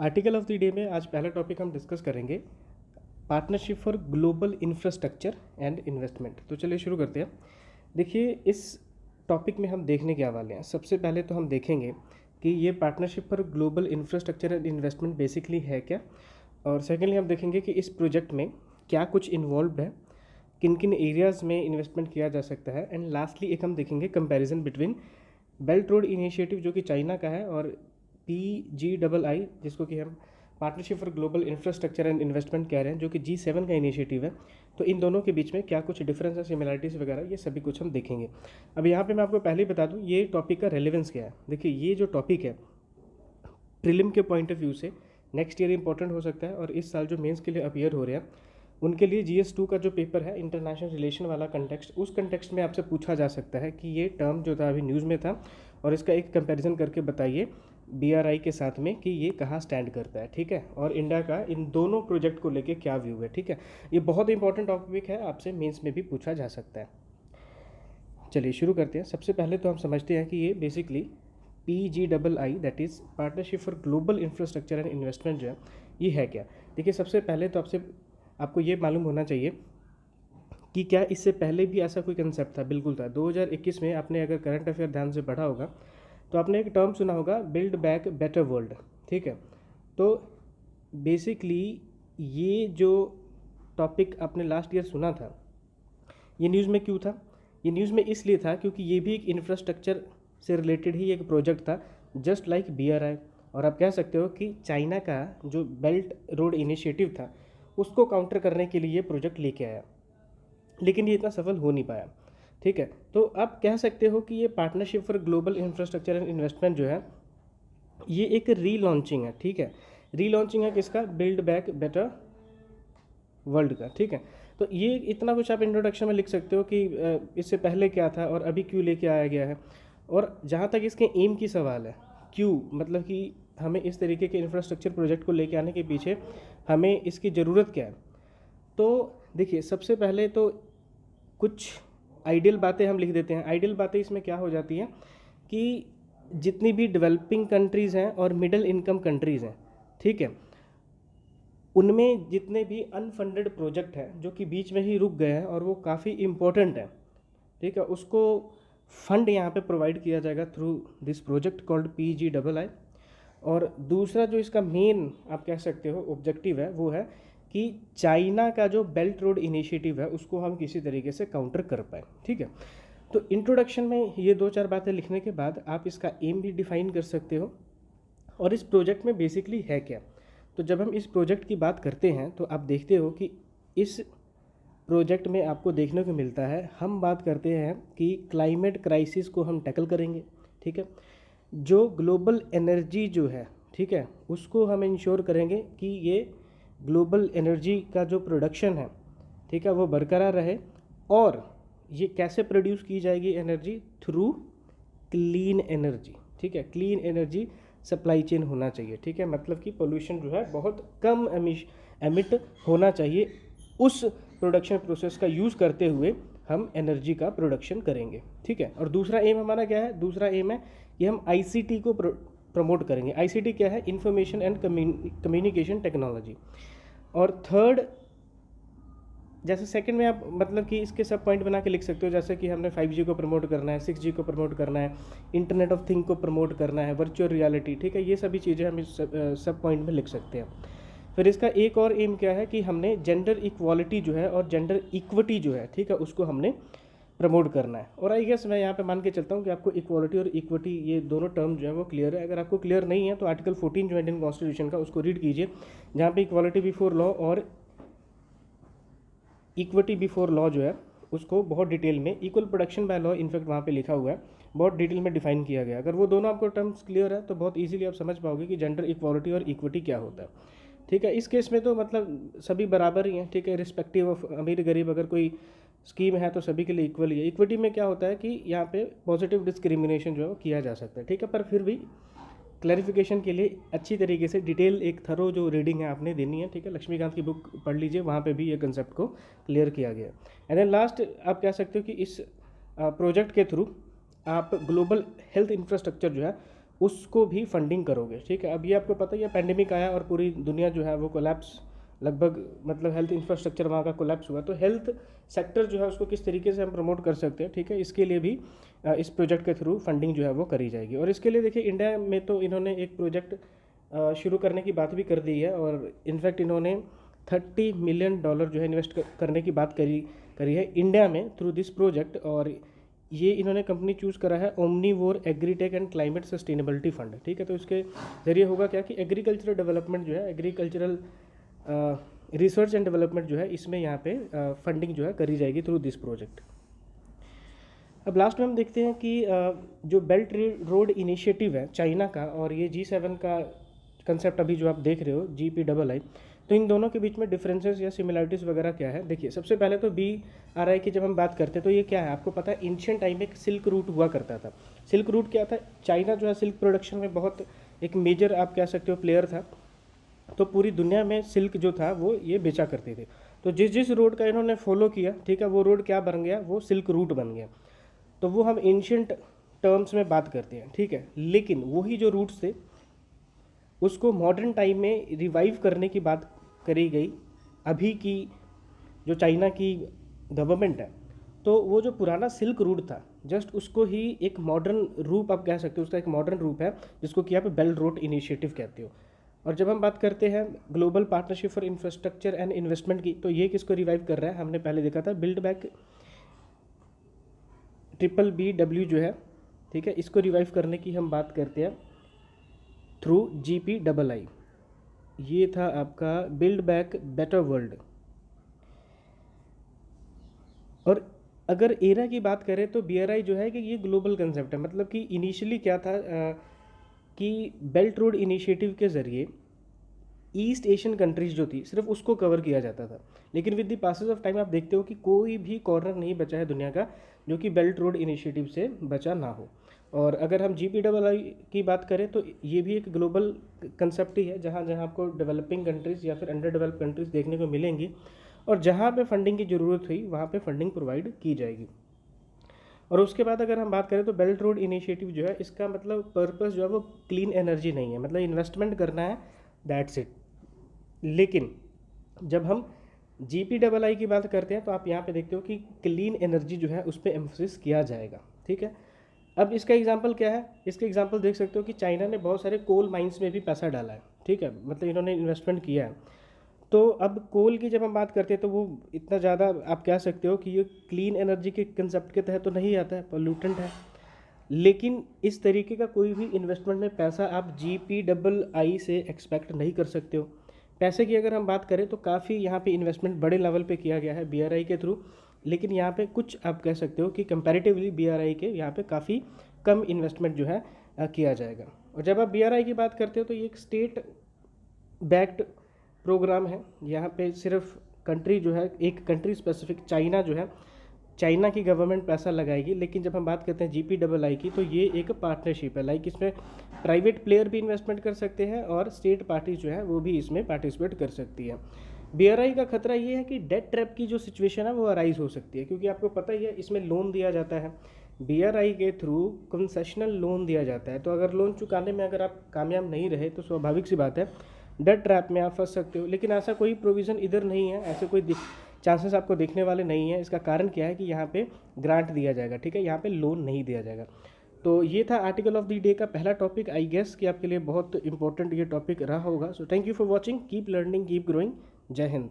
Article of the day में आज पहला टॉपिक हम डिस्कस करेंगे partnership for global infrastructure and investment. तो चलिए शुरू करते हैं। देखिए, इस टॉपिक में हम देखने क्या वाले हैं। सबसे पहले तो हम देखेंगे कि ये partnership for global infrastructure and investment basically है क्या, और सेकेंडली हम देखेंगे कि इस प्रोजेक्ट में क्या कुछ इन्वॉल्व है, किन किन एरियाज़ में इन्वेस्टमेंट किया जा सकता है, एंड लास्टली एक हम देखेंगे comparison between belt road initiative जो कि चाइना का है और PGII जिसको कि हम partnership for global infrastructure and investment कह रहे हैं, जो कि G7 का इनिशिएटिव है। तो इन दोनों के बीच में क्या कुछ डिफरेंस है, सिमिलरिटीज़ वगैरह, ये सभी कुछ हम देखेंगे। अब यहाँ पे मैं आपको पहले ही बता दूँ ये टॉपिक का रेलेवेंस क्या है। देखिए, ये जो टॉपिक है प्रीलिम के पॉइंट ऑफ व्यू से नेक्स्ट ईयर इंपॉर्टेंट हो सकता है, और इस साल जो मेंस के लिए अपीयर हो रहे हैं उनके लिए GS2 का जो पेपर है इंटरनेशनल रिलेशन वाला कंटेक्स्ट, उस कंटेक्स्ट में आपसे पूछा जा सकता है कि ये टर्म जो था अभी न्यूज़ में था और इसका एक कंपैरिजन करके बताइए BRI के साथ में कि ये कहाँ स्टैंड करता है। ठीक है, और इंडिया का इन दोनों प्रोजेक्ट को लेके क्या व्यू है। ठीक है, ये बहुत इंपॉर्टेंट टॉपिक है, आपसे मेंस में भी पूछा जा सकता है। चलिए शुरू करते हैं। सबसे पहले तो हम समझते हैं कि ये basically PGII that is partnership for global infrastructure and investment जो है ये है क्या। देखिए, सबसे पहले तो आपको ये मालूम होना चाहिए कि क्या इससे पहले भी ऐसा कोई कंसेप्ट था। बिल्कुल था। 2021 में आपने अगर करंट अफेयर ध्यान से पढ़ा होगा तो आपने एक टर्म सुना होगा, बिल्ड बैक बेटर वर्ल्ड। ठीक है, तो बेसिकली ये जो टॉपिक आपने लास्ट ईयर सुना था, ये न्यूज़ में क्यों था? ये न्यूज़ में इसलिए था क्योंकि ये भी एक इंफ्रास्ट्रक्चर से रिलेटेड ही एक प्रोजेक्ट था, जस्ट लाइक BRI। और आप कह सकते हो कि चाइना का जो बेल्ट रोड इनिशिएटिव था उसको काउंटर करने के लिए ये प्रोजेक्ट लेके आया, लेकिन ये इतना सफल हो नहीं पाया। ठीक है, तो आप कह सकते हो कि ये partnership for global infrastructure and investment जो है ये एक रीलॉन्चिंग है। ठीक है, रीलॉन्चिंग है किसका? बिल्ड बैक बेटर वर्ल्ड का। ठीक है, तो ये इतना कुछ आप इंट्रोडक्शन में लिख सकते हो कि इससे पहले क्या था और अभी क्यों लेके आया गया है। और जहाँ तक इसके एम की सवाल है, क्यों मतलब कि हमें इस तरीके के इंफ्रास्ट्रक्चर प्रोजेक्ट को लेके आने के पीछे हमें इसकी ज़रूरत क्या है। तो देखिए, सबसे पहले तो कुछ आइडियल बातें हम लिख देते हैं। आइडियल बातें इसमें क्या हो जाती हैं कि जितनी भी डेवलपिंग कंट्रीज़ हैं और मिडिल इनकम कंट्रीज़ हैं, ठीक है, उनमें जितने भी अनफंडेड प्रोजेक्ट हैं जो कि बीच में ही रुक गए हैं और वो काफ़ी इम्पोर्टेंट है, ठीक है, उसको फंड यहाँ पे प्रोवाइड किया जाएगा through this project called PGII। और दूसरा जो इसका मेन आप कह सकते हो ऑब्जेक्टिव है वो है कि चाइना का जो बेल्ट रोड इनिशिएटिव है उसको हम किसी तरीके से काउंटर कर पाए। ठीक है, तो इंट्रोडक्शन में ये दो चार बातें लिखने के बाद आप इसका एम भी डिफाइन कर सकते हो और इस प्रोजेक्ट में बेसिकली है क्या। तो जब हम इस प्रोजेक्ट की बात करते हैं तो आप देखते हो कि इस प्रोजेक्ट में आपको देखने को मिलता है, हम बात करते हैं कि क्लाइमेट क्राइसिस को हम टैकल करेंगे। ठीक है, जो ग्लोबल एनर्जी जो है, ठीक है, उसको हम इंश्योर करेंगे कि ये ग्लोबल एनर्जी का जो प्रोडक्शन है, ठीक है, वो बरकरार रहे। और ये कैसे प्रोड्यूस की जाएगी एनर्जी? Through clean energy. ठीक है, क्लीन एनर्जी सप्लाई चेन होना चाहिए। ठीक है, मतलब कि पोल्यूशन जो है बहुत कम एमिट होना चाहिए। उस प्रोडक्शन प्रोसेस का यूज़ करते हुए हम एनर्जी का प्रोडक्शन करेंगे। ठीक है, और दूसरा एम हमारा क्या है? दूसरा एम है कि हम ICT को प्रमोट करेंगे। ICT क्या है? Information and communication technology. और थर्ड, जैसे सेकंड में आप मतलब कि इसके सब पॉइंट बना के लिख सकते हो, जैसे कि हमने 5G को प्रमोट करना है, 6G को प्रमोट करना है, इंटरनेट ऑफ थिंग को प्रमोट करना है, वर्चुअल रियलिटी। ठीक है, ये सभी चीज़ें हम इस सब पॉइंट में लिख सकते हैं। फिर इसका एक और एम क्या है कि हमने जेंडर इक्वालिटी जो है और जेंडर इक्विटी जो है, ठीक है, उसको हमने प्रमोट करना है। और आई गेस मैं यहाँ पे मान के चलता हूँ कि आपको इक्वालिटी और इक्विटी ये दोनों टर्म जो है वो क्लियर है। अगर आपको क्लियर नहीं है तो आर्टिकल 14 जो इंडियन कॉन्स्टिट्यूशन का उसको रीड कीजिए, जहाँ पे इक्वालिटी बिफोर लॉ और इक्विटी बिफोर लॉ जो है उसको बहुत डिटेल में, equal production by law in fact वहाँ पे लिखा हुआ है, बहुत डिटेल में डिफाइन किया गया। अगर वो दोनों आपको टर्म्स क्लियर है तो बहुत इजीली आप समझ पाओगे कि जेंडर इक्वालिटी और इक्विटी क्या होता है। ठीक है, इस केस में तो मतलब सभी बराबर ही हैं। ठीक है, रिस्पेक्टिव ऑफ अमीर गरीब अगर कोई स्कीम है तो सभी के लिए इक्वल ही है। इक्विटी में क्या होता है कि यहाँ पे पॉजिटिव डिस्क्रिमिनेशन जो है वो किया जा सकता है। ठीक है, पर फिर भी क्लैरिफिकेशन के लिए अच्छी तरीके से डिटेल एक थरो जो रीडिंग है आपने देनी है। ठीक है, लक्ष्मीकांत की बुक पढ़ लीजिए, वहाँ पे भी ये कंसेप्ट को क्लियर किया गया। एंड देन लास्ट आप कह सकते हो कि इस प्रोजेक्ट के थ्रू आप ग्लोबल हेल्थ इंफ्रास्ट्रक्चर जो है उसको भी फंडिंग करोगे, ठीक है। अब ये आपको पता ही है, पैंडेमिक आया और पूरी दुनिया जो है वो कोलैप्स, लगभग मतलब हेल्थ इंफ्रास्ट्रक्चर वहाँ का कोलैप्स हुआ। तो हेल्थ सेक्टर जो है उसको किस तरीके से हम प्रमोट कर सकते हैं, ठीक है, इसके लिए भी इस प्रोजेक्ट के थ्रू फंडिंग जो है वो करी जाएगी। और इसके लिए देखिए इंडिया में तो इन्होंने एक प्रोजेक्ट शुरू करने की बात भी कर दी है, और इनफैक्ट इन्होंने $30 मिलियन जो है इन्वेस्ट करने की बात करी है इंडिया में थ्रू दिस प्रोजेक्ट। और ये इन्होंने कंपनी चूज़ करा है omnivore agritech and climate sustainability fund, ठीक है। तो इसके ज़रिए होगा क्या कि एग्रीकल्चरल डेवलपमेंट जो है, एग्रीकल्चरल रिसर्च एंड डेवलपमेंट जो है, इसमें यहाँ पे फंडिंग जो है करी जाएगी थ्रू दिस प्रोजेक्ट। अब लास्ट में हम देखते हैं कि जो बेल्ट रोड इनिशिएटिव है चाइना का, और ये G7 का कंसेप्ट अभी जो आप देख रहे हो GPII, तो इन दोनों के बीच में डिफरेंसेस या सिमिलरिटीज़ वगैरह क्या है। देखिए सबसे पहले तो BRI की जब हम बात करते हैं तो ये क्या है, आपको पता है एंशिएंट टाइम में एक सिल्क रूट हुआ करता था। सिल्क रूट क्या था, चाइना जो है सिल्क प्रोडक्शन में बहुत एक मेजर आप कह सकते हो प्लेयर था। तो पूरी दुनिया में सिल्क जो था वो ये बेचा करते थे। तो जिस जिस रोड का इन्होंने फॉलो किया, ठीक है, वो रोड क्या बन गया, वो सिल्क रूट बन गया। तो वो हम एंशिएंट टर्म्स में बात करते हैं, ठीक है। लेकिन वही जो रूट्स थे उसको मॉडर्न टाइम में रिवाइव करने की बात करी गई अभी की जो चाइना की गवर्नमेंट है। तो वो जो पुराना सिल्क रूट था जस्ट उसको ही एक मॉडर्न रूप आप कह सकते हो, उसका एक मॉडर्न रूप है जिसको कि आप बेल्ट रोड इनिशिएटिव कहते हो। और जब हम बात करते हैं global partnership for infrastructure and investment की, तो ये किसको रिवाइव कर रहा है, हमने पहले देखा था बिल्ड बैक BBW जो है, ठीक है, इसको रिवाइव करने की हम बात करते हैं थ्रू GPII। ये था आपका बिल्ड बैक बेटर वर्ल्ड। और अगर एरा की बात करें तो BRI जो है कि ये ग्लोबल कंसेप्ट है। मतलब कि इनिशियली क्या था कि बेल्ट रोड इनिशिएटिव के ज़रिए ईस्ट एशियन कंट्रीज़ जो थी सिर्फ उसको कवर किया जाता था। लेकिन with the passes of time आप देखते हो कि कोई भी कॉर्नर नहीं बचा है दुनिया का जो कि बेल्ट रोड इनिशिएटिव से बचा ना हो। और अगर हम GPII की बात करें तो ये भी एक ग्लोबल कंसेप्ट ही है, जहाँ जहाँ आपको डेवलपिंग कंट्रीज़ या फिर अंडर डेवलप कंट्रीज़ देखने को मिलेंगी, और जहाँ पे फंडिंग की ज़रूरत हुई वहाँ पे फंडिंग प्रोवाइड की जाएगी। और उसके बाद अगर हम बात करें तो बेल्ट रोड इनिशिएटिव जो है इसका मतलब पर्पस जो है वो क्लीन एनर्जी नहीं है, मतलब इन्वेस्टमेंट करना है, दैट्स इट। लेकिन जब हम GPII की बात करते हैं तो आप यहाँ पे देखते हो कि क्लीन एनर्जी जो है उस पर एम्फोसिस किया जाएगा, ठीक है। अब इसका एग्जांपल क्या है, इसका एग्जांपल देख सकते हो कि चाइना ने बहुत सारे कोल माइंस में भी पैसा डाला है, ठीक है, मतलब इन्होंने इन्वेस्टमेंट किया है। तो अब कोल की जब हम बात करते हैं तो वो इतना ज़्यादा आप कह सकते हो कि ये क्लीन एनर्जी के कंसेप्ट के तहत तो नहीं आता है, पोल्यूटेंट है। लेकिन इस तरीके का कोई भी इन्वेस्टमेंट में पैसा आप GPII से एक्सपेक्ट नहीं कर सकते हो। पैसे की अगर हम बात करें तो काफ़ी यहाँ पे इन्वेस्टमेंट बड़े लेवल पे किया गया है BRI के थ्रू, लेकिन यहाँ पे कुछ आप कह सकते हो कि कंपैरेटिवली BRI के यहाँ पे काफ़ी कम इन्वेस्टमेंट जो है किया जाएगा। और जब आप BRI की बात करते हो तो ये एक स्टेट बैक्ड प्रोग्राम है। यहाँ पे सिर्फ कंट्री जो है, एक कंट्री स्पेसिफिक चाइना जो है, चाइना की गवर्नमेंट पैसा लगाएगी। लेकिन जब हम बात करते हैं GPII की तो ये एक पार्टनरशिप है, लाइक इसमें प्राइवेट प्लेयर भी इन्वेस्टमेंट कर सकते हैं और स्टेट पार्टी जो है वो भी इसमें पार्टिसिपेट कर सकती है। BRI का खतरा ये है कि डेट ट्रैप की जो सिचुएशन है वो अराइज हो सकती है, क्योंकि आपको पता ही है इसमें लोन दिया जाता है, BRI के थ्रू कंसेशनल लोन दिया जाता है। तो अगर लोन चुकाने में अगर आप कामयाब नहीं रहे तो स्वाभाविक सी बात है डेट ट्रैप में आप फंस सकते हो। लेकिन ऐसा कोई प्रोविज़न इधर नहीं है, ऐसे कोई चांसेस आपको देखने वाले नहीं है। इसका कारण क्या है कि यहाँ पे ग्रांट दिया जाएगा, ठीक है, यहाँ पे लोन नहीं दिया जाएगा। तो ये था आर्टिकल ऑफ द डे का पहला टॉपिक। आई गेस कि आपके लिए बहुत इंपॉर्टेंट ये टॉपिक रहा होगा। So thank you for watching, keep learning, keep growing. जय हिंद।